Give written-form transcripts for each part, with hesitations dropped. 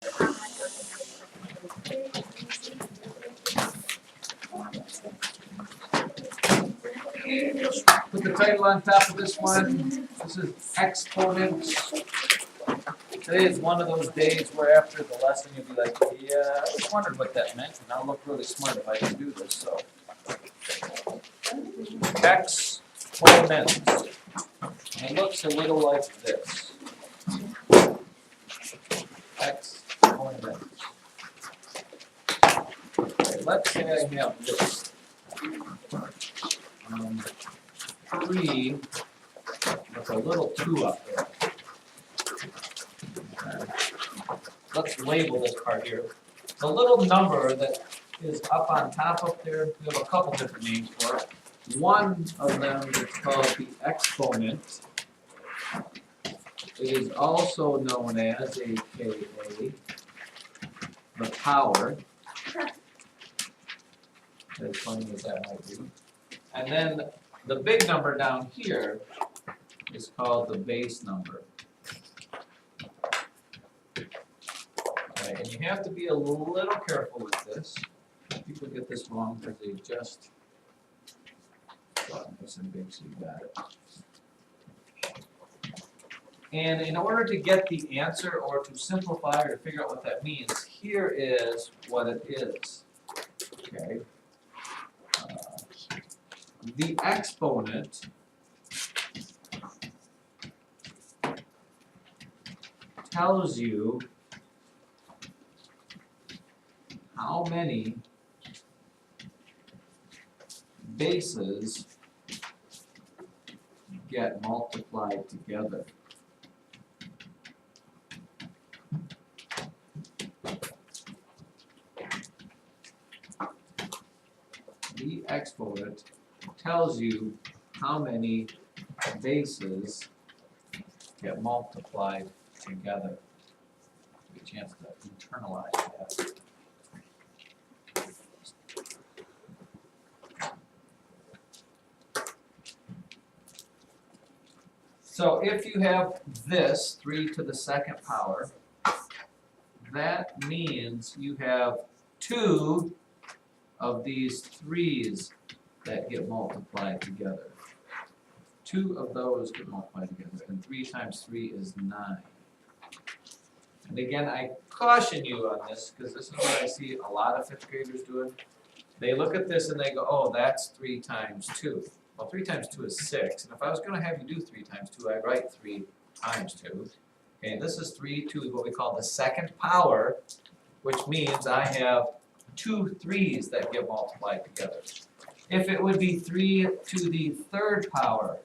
Put the title on top of this one. This is Exponents. Today is one of those days where after the lesson you'll be like, yeah, I was wondering what that meant, and I'll look really smart if I can do this. So, Exponents. And it looks a little like this. Exponents. Okay, let's say I have this. 3 with a little 2 up there. Okay. Let's label this part here. The little number that is up on top up there, we have a couple different names for it. One of them is called the exponent. It is also known as, aka, the power. As funny as that might be. And then the big number down here is called the base number. Okay, and you have to be a little careful with this. People get this wrong because they just this in big, so you got it. And in order to get the answer or to simplify or to figure out what that means, here is what it is. Okay. The exponent tells you how many bases get multiplied together. The exponent tells you how many bases get multiplied together. Give you a chance to internalize that. So if you have this 3 to the 2nd power, that means you have 2 of these 3's that get multiplied together. 2 of those get multiplied together, and 3 times 3 is 9. And again, I caution you on this, because this is what I see a lot of 5th graders doing. They look at this and they go, oh, that's 3 times 2. Well, 3 times 2 is 6, and if I was going to have you do 3 times 2, I'd write 3 times 2. Okay, this is 3, 2 is what we call the 2nd power, which means I have 2 3's that get multiplied together. If it would be 3 to the 3rd power,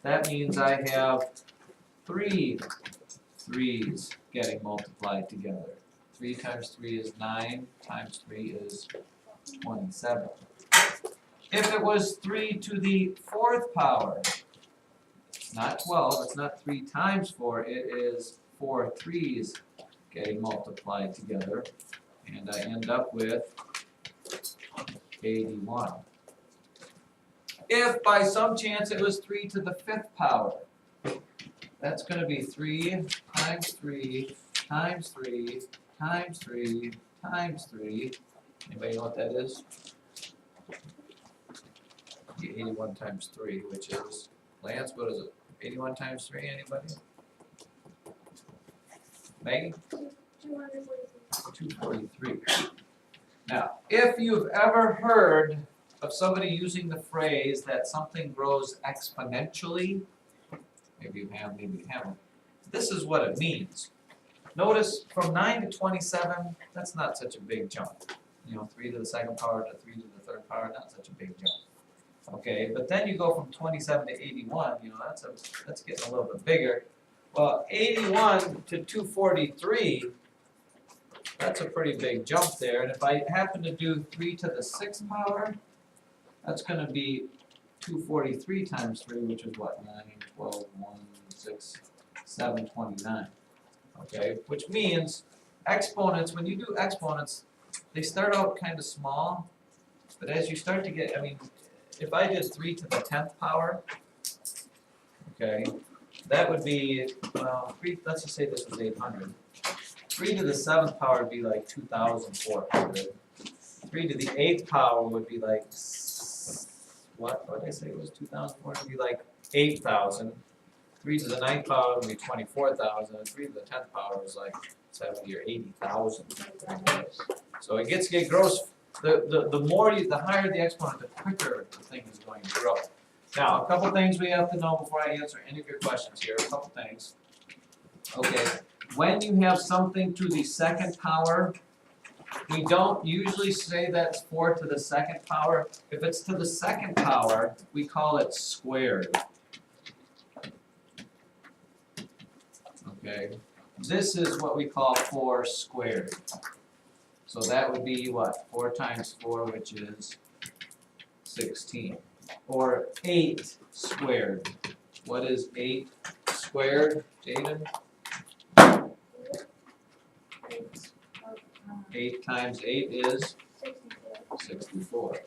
that means I have 3 3's getting multiplied together. 3 times 3 is 9, times 3 is 27. If it was 3 to the 4th power, it's not 12, it's not 3 times 4, it is 4 3's getting multiplied together, and I end up with 81. If by some chance it was 3 to the 5th power, that's going to be 3 times 3 times 3 times 3 times 3. Anybody know what that is? 81 times 3, which is, Lance, what is it? 81 times 3, anybody? Maggie? 243. Now, if you've ever heard of somebody using the phrase that something grows exponentially, maybe you have, maybe you haven't, this is what it means. Notice from 9 to 27, that's not such a big jump. You know, 3 to the 2nd power to 3 to the 3rd power, not such a big jump. Okay, but then you go from 27 to 81, you know, that's getting a little bit bigger. Well, 81 to 243, that's a pretty big jump there. And if I happen to do 3 to the 6th power, that's going to be 243 times 3, which is what? 9, 12, 1, 6, 7, 29. Okay, which means exponents, when you do exponents, they start out kind of small, but as you start to get, I mean, if I did 3 to the 10th power, okay, that would be, well, let's just say this was 800. 3 to the 7th power would be like 2,400. 3 to the 8th power would be like, what did I say it was 2,400? It would be like 8,000. 3 to the 9th power would be 24,000. And 3 to the 10th power is like 70 or 80,000. So it grows. The higher the exponent, the quicker the thing is going to grow. Now, a couple things we have to know before I answer any of your questions here. A couple things. Okay, when you have something to the 2nd power, we don't usually say that's 4 to the 2nd power. If it's to the 2nd power, we call it squared. Okay, this is what we call 4 squared. So that would be what? 4 times 4, which is 16. Or 8 squared. What is 8 squared, Jaden? 8 times 8 is 64.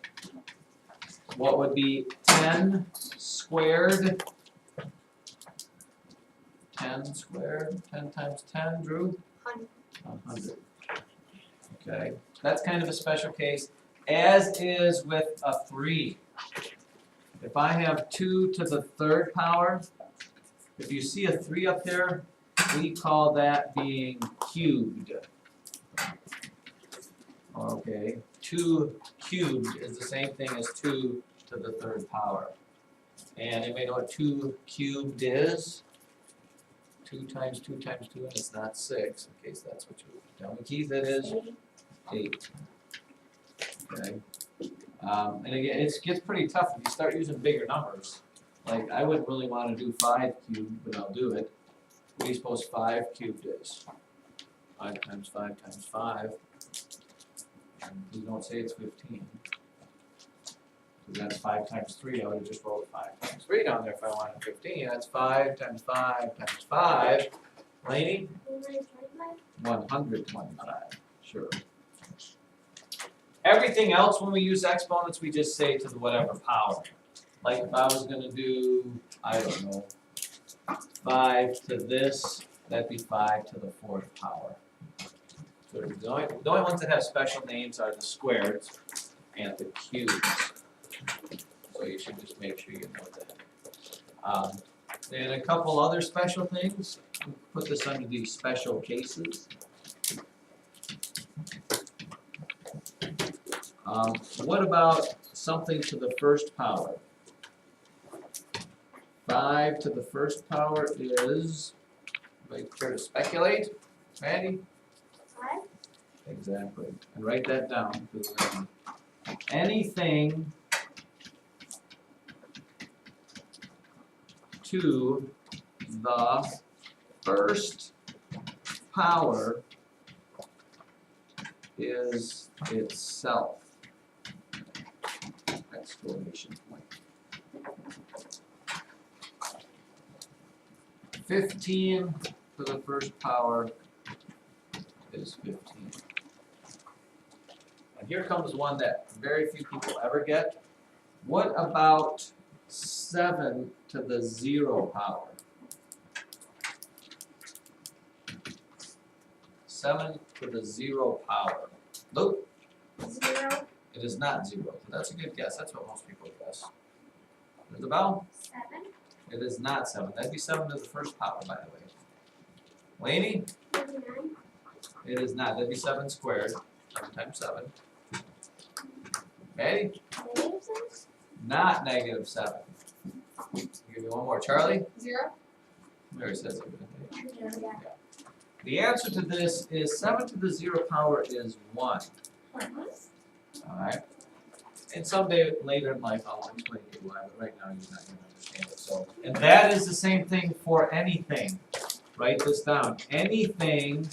What would be 10 squared? 10 squared? 10 times 10, Drew? 100. Okay, that's kind of a special case, as is with a 3. If I have 2 to the 3rd power, if you see a 3 up there, we call that being cubed. Okay, 2 cubed is the same thing as 2 to the 3rd power. And anybody know what 2 cubed is? 2 times 2 times 2, and it's not 6, in case that's what you tell me. Keith, it is 8. Okay. And again, it gets pretty tough if you start using bigger numbers. Like, I wouldn't really want to do 5 cubed, but I'll do it. What do you suppose 5 cubed is? 5 times 5 times 5. And you don't say it's 15. So that's 5 times 3. I would have just rolled 5 times 3 down there if I wanted 15. That's 5 times 5 times 5. Lainey? 125. Sure. Everything else, when we use exponents, we just say to the whatever power. Like if I was going to do, I don't know, 5 to this, that'd be 5 to the 4th power. So the only ones that have special names are the squareds and the cubes. So you should just make sure you know that. And a couple other special things. Put this under these special cases. What about something to the 1st power? 5 to the 1st power is, anybody care to speculate? Randy? 5? Exactly. And write that down. Anything to the 1st power is itself. Exclamation point. 15 to the 1st power is 15. And here comes one that very few people ever get. What about 7 to the 0 power? 7 to the 0 power. Luke? 0. It is not 0. So that's a good guess. That's what most people guess. Isabel? 7. It is not 7. That'd be 7 to the 1st power, by the way. Lainey? 39. It is not. That'd be 7 squared. 7 times 7. Maddie? -6. Not -7. I'll give you one more. Charlie? 0. Mary says it. Yeah. The answer to this is 7 to the 0 power is 1. Alright? And someday later in life I'll explain to you why, but right now you're not going to understand it. So, and that is the same thing for anything. Write this down. Anything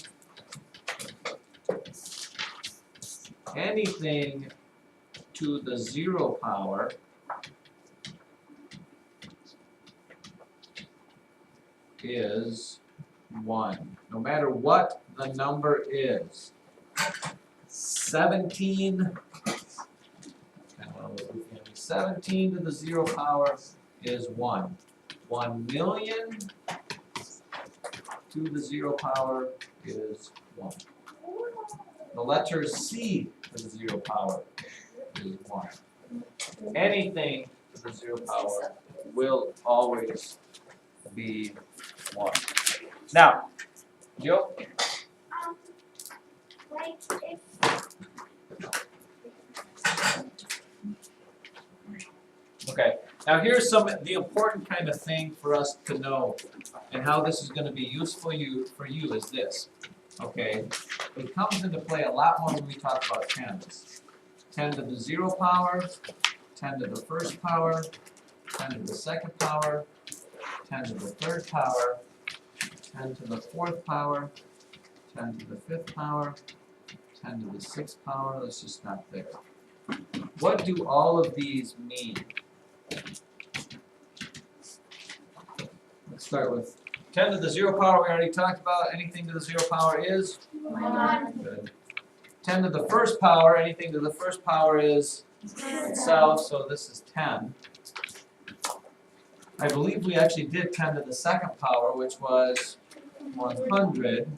to the 0 power is 1. No matter what the number is. 17 to the 0 power is 1. 1 million to the 0 power is 1. The letter C to the 0 power is 1. Anything to the 0 power will always be 1. Now, Joe? Like if Okay, now here's the important kind of thing for us to know, and how this is going to be useful for you is this. Okay, it comes into play a lot more when we talk about tens. 10 to the 0 power, 10 to the first power, 10 to the second power, 10 to the third power, 10 to the fourth power, 10 to the fifth power, 10 to the sixth power. Let's just stop there. What do all of these mean? Let's start with 10 to the 0 power we already talked about. Anything to the 0 power is? 1. Good. 10 to the first power, anything to the first power is itself, so this is 10. I believe we actually did 10 to the second power, which was 100.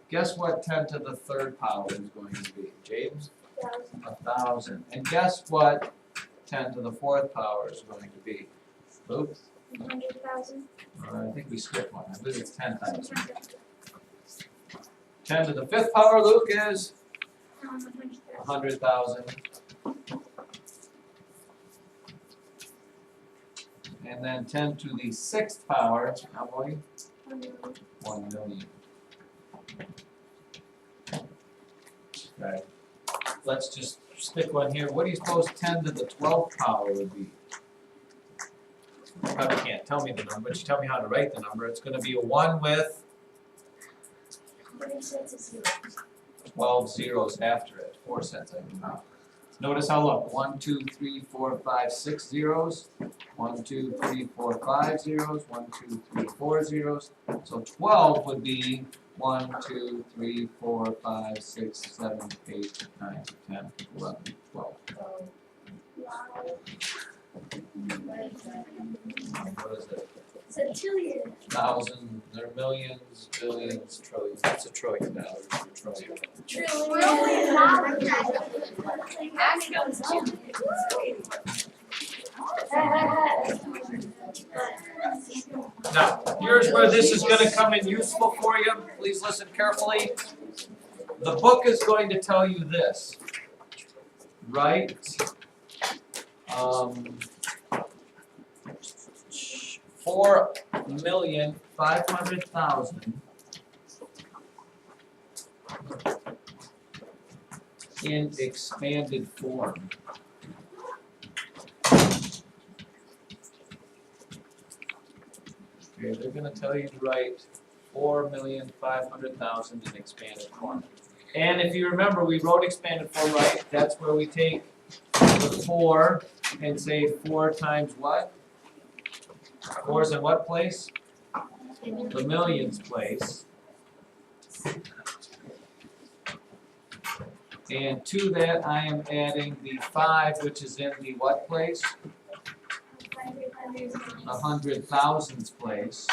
Guess what 10 to the third power is going to be? James? 1,000. And guess what 10 to the fourth power is going to be? Luke? 100,000. I think we skipped one. I believe it's 10,000. 10 to the fifth power, Luke, is 100,000. And then 10 to the sixth power, how many? 1 million. Okay. Let's just stick one here. What do you suppose 10 to the 12th power would be? You probably can't tell me the number, but you tell me how to write the number. It's going to be a 1 with 12 zeros after it. 4 sets, I mean. Notice how long? 1, 2, 3, 4, 5, 6 zeros. 1, 2, 3, 4, 5 zeros. 1, 2, 3, 4 zeros. So 12 would be 1, 2, 3, 4, 5, 6, 7, 8, 9, 10, 11, 12. What is it? It's a trillion. Thousands, there are millions, billions, trillions. That's $1 trillion. A trillion. Now, here's where this is going to come in useful for you. Please listen carefully. The book is going to tell you this. Write 4,500,000 in expanded form. Okay, they're going to tell you to write 4,500,000 in expanded form. And if you remember, we wrote expanded form right. That's where we take the 4 and say 4 times what? 4 is in what place? The millions place. And to that I am adding the 5, which is in the what place? The 100,000s place.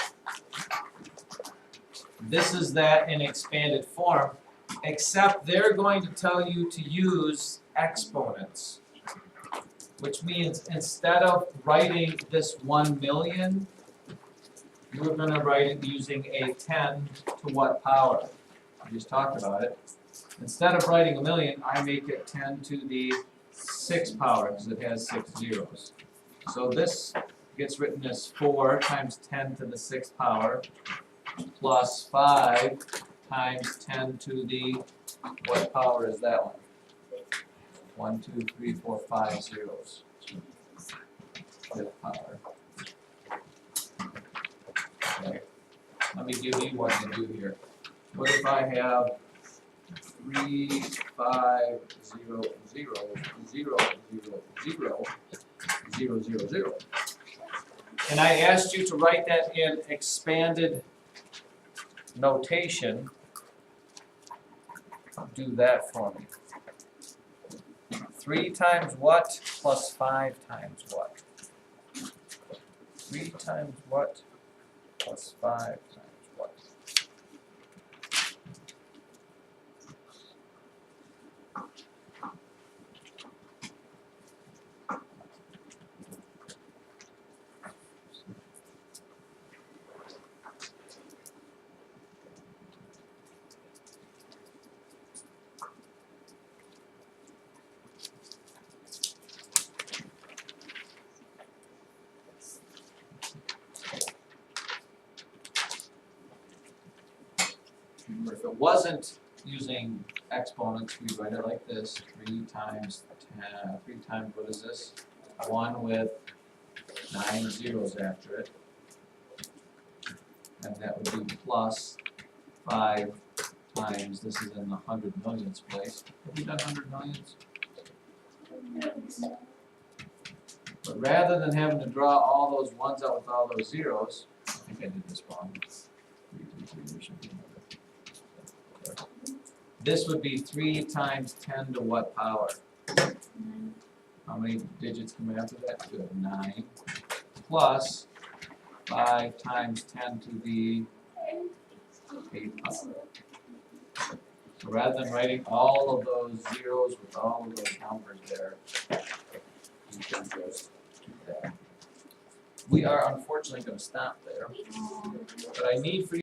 This is that in expanded form, except they're going to tell you to use exponents, which means instead of writing this 1 million, you're going to write it using a 10 to what power? We just talked about it. Instead of writing 1 million, I make it 10 to the 6th power because it has 6 zeros. So this gets written as 4 times 10 to the 6th power plus 5 times 10 to the, what power is that one? 1, 2, 3, 4, 5 zeros. 5th power. Okay. Let me give you what to do here. What if I have 3, 5, 0, 0, 0, 0, 0, 0, 0, 0. And I asked you to write that in expanded notation. Do that for me. 3 times what plus 5 times what? 3 times what plus 5 times what? wasn't using exponents, we'd write it like this, 3 times 10, what is this? 1 with 9 zeros after it. And that would be plus 5 times, this is in the 100 millions place. Have we done 100 millions? But rather than having to draw all those ones out with all those zeros, I think I did this wrong. 3, 2, 3, there should be another. This would be 3 times 10 to what power? How many digits come after that? Good, 9. Plus 5 times 10 to the 8th power. So rather than writing all of those zeros with all of those numbers there, you can just do that. We are unfortunately going to stop there, but I need for you